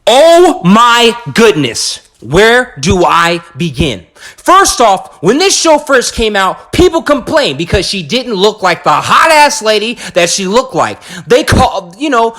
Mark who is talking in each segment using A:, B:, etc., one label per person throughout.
A: Oh my goodness. Where do I begin? First off, when this show first came out, people complained because she didn't look like the hot ass lady that she looked like. They called,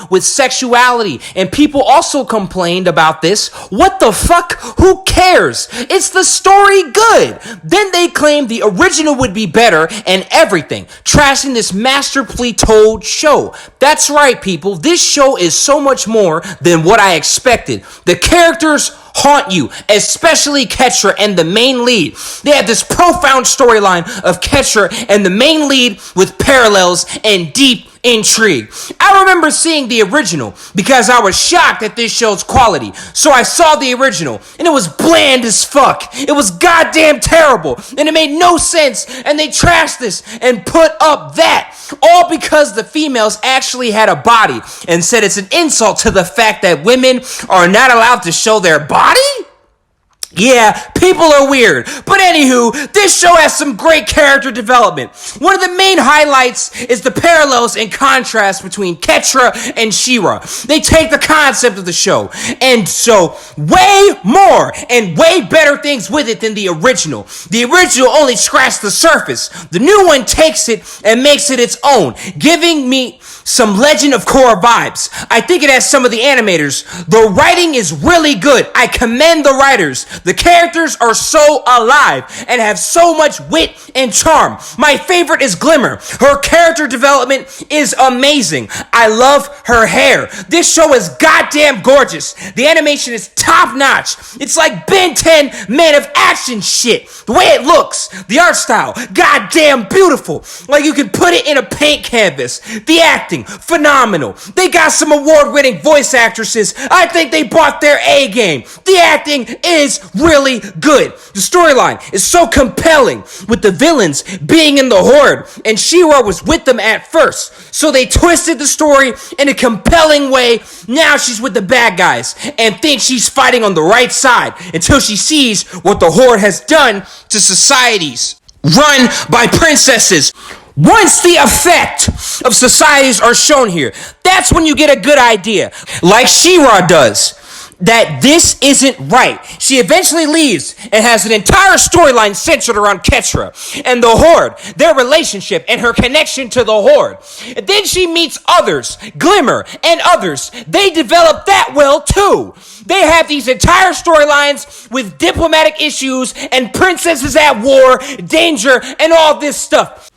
A: with sexuality. And people also complained about this. What the fuck? Who cares? It's the story good. Then they claimed the original would be better and everything, trashing this masterfully told show. That's right, people. This show is so much more than what I expected. The characters haunt you, especially Ketra and the main lead. They have this profound storyline of Ketra and the main lead with parallels and deep intrigue. I remember seeing the original because I was shocked at this show's quality. So I saw the original and it was bland as fuck. It was goddamn terrible and it made no sense, and they trashed this and put up that. All because the females actually had a body and said it's an insult to the fact that women are not allowed to show their body? Yeah, people are weird. But anywho, this show has some great character development. One of the main highlights is the parallels and contrast between Ketra and She-Ra. They take the concept of the show and show way more and way better things with it than the original. The original only scratched the surface. The new one takes it and makes it its own, giving me some Legend of Korra vibes. I think it has some of the animators. The writing is really good. I commend the writers. The characters are so alive and have so much wit and charm. My favorite is Glimmer. Her character development is amazing. I love her hair. This show is goddamn gorgeous. The animation is top notch. It's like Ben 10 Man of Action shit. The way it looks, the art style, goddamn beautiful. Like you can put it in a paint canvas. The acting, phenomenal. They got some award-winning voice actresses. I think they bought their A game. The acting is really good. The storyline is so compelling, with the villains being in the Horde, and She-Ra was with them at first. So they twisted the story in a compelling way. Now she's with the bad guys and thinks she's fighting on the right side until she sees what the Horde has done to societies run by princesses. Once the effect of societies are shown here, that's when you get a good idea, like She-Ra does, that this isn't right. She eventually leaves and has an entire storyline centered around Ketra and the Horde, their relationship and her connection to the Horde. And then she meets others, Glimmer and others. They develop that well too. They have these entire storylines with diplomatic issues and princesses at war, danger, and all this stuff.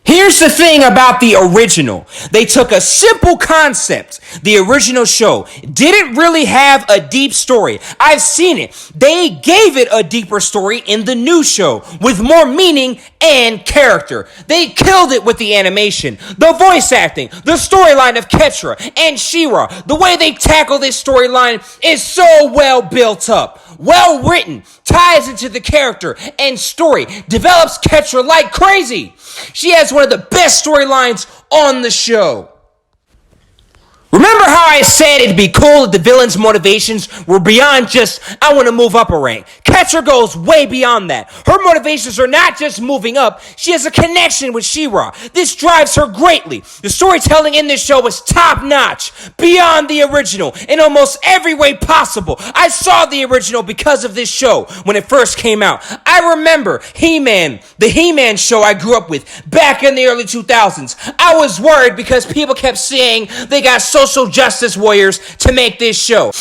A: Here's the thing about the original. They took a simple concept. The original show didn't really have a deep story. I've seen it. They gave it a deeper story in the new show with more meaning and character. They killed it with the animation, the voice acting, the storyline of Ketra and She-Ra. The way they tackle this storyline is so well built up, well written, ties into the character and story, develops Ketra like crazy. She has one of the best storylines on the show. Remember how I said it'd be cool if the villain's motivations were beyond just, I want to move up a rank? Ketra goes way beyond that. Her motivations are not just moving up, she has a connection with She-Ra. This drives her greatly. The storytelling in this show is top notch, beyond the original, in almost every way possible. I saw the original because of this show when it first came out. I remember He-Man, the He-Man show I grew up with back in the early 2000s. I was worried because people kept saying they got social justice warriors to make this show.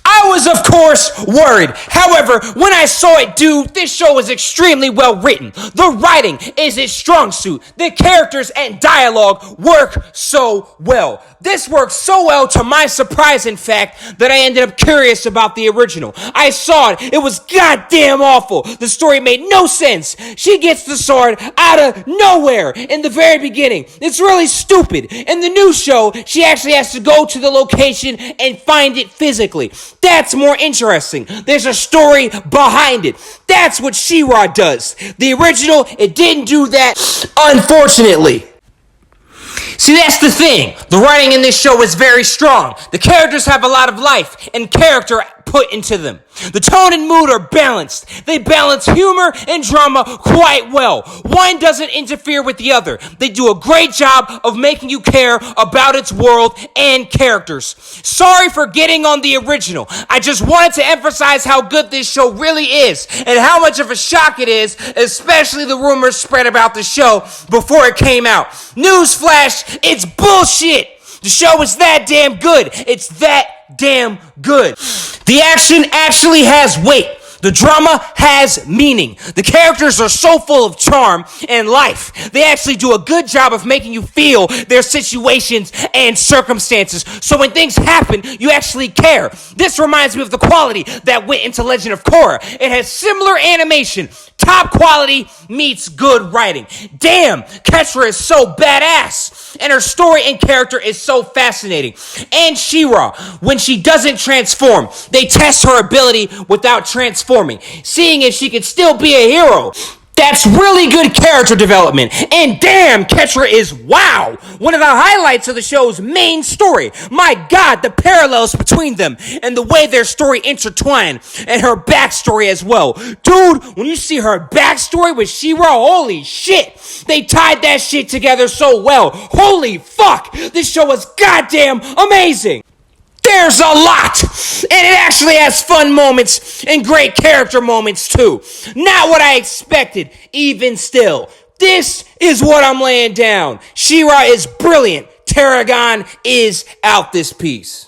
A: I was, of course, worried. However, when I saw it, dude, this show is extremely well written. The writing is its strong suit. The characters and dialogue work so well. This works so well, to my surprise, in fact, that I ended up curious about the original. I saw it. It was goddamn awful. The story made no sense. She gets the sword out of nowhere in the very beginning. It's really stupid. In the new show, she actually has to go to the location and find it physically. That's more interesting. There's a story behind it. That's what She-Ra does. The original, it didn't do that, unfortunately. See, that's the thing. The writing in this show is very strong. The characters have a lot of life and character put into them. The tone and mood are balanced. They balance humor and drama quite well. One doesn't interfere with the other. They do a great job of making you care about its world and characters. Sorry for getting on the original. I just wanted to emphasize how good this show really is and how much of a shock it is, especially the rumors spread about the show before it came out. Newsflash, it's bullshit. The show is that damn good. It's that damn good. The action actually has weight. The drama has meaning. The characters are so full of charm and life. They actually do a good job of making you feel their situations and circumstances. So when things happen, you actually care. This reminds me of the quality that went into Legend of Korra. It has similar animation. Top quality meets good writing. Damn, Keturah is so badass. And her story and character is so fascinating. And She-Ra, when she doesn't transform, they test her ability without transforming, seeing if she could still be a hero. That's really good character development. And damn, Keturah is wow! One of the highlights of the show's main story. My God, the parallels between them and the way their story intertwine and her backstory as well. Dude, when you see her backstory with She-Ra, holy shit! They tied that shit together so well. Holy fuck! This show is goddamn amazing! There's a lot! And it actually has fun moments and great character moments too. Not what I expected, even still. This is what I'm laying down. She-Ra is brilliant. Trigun is out this piece.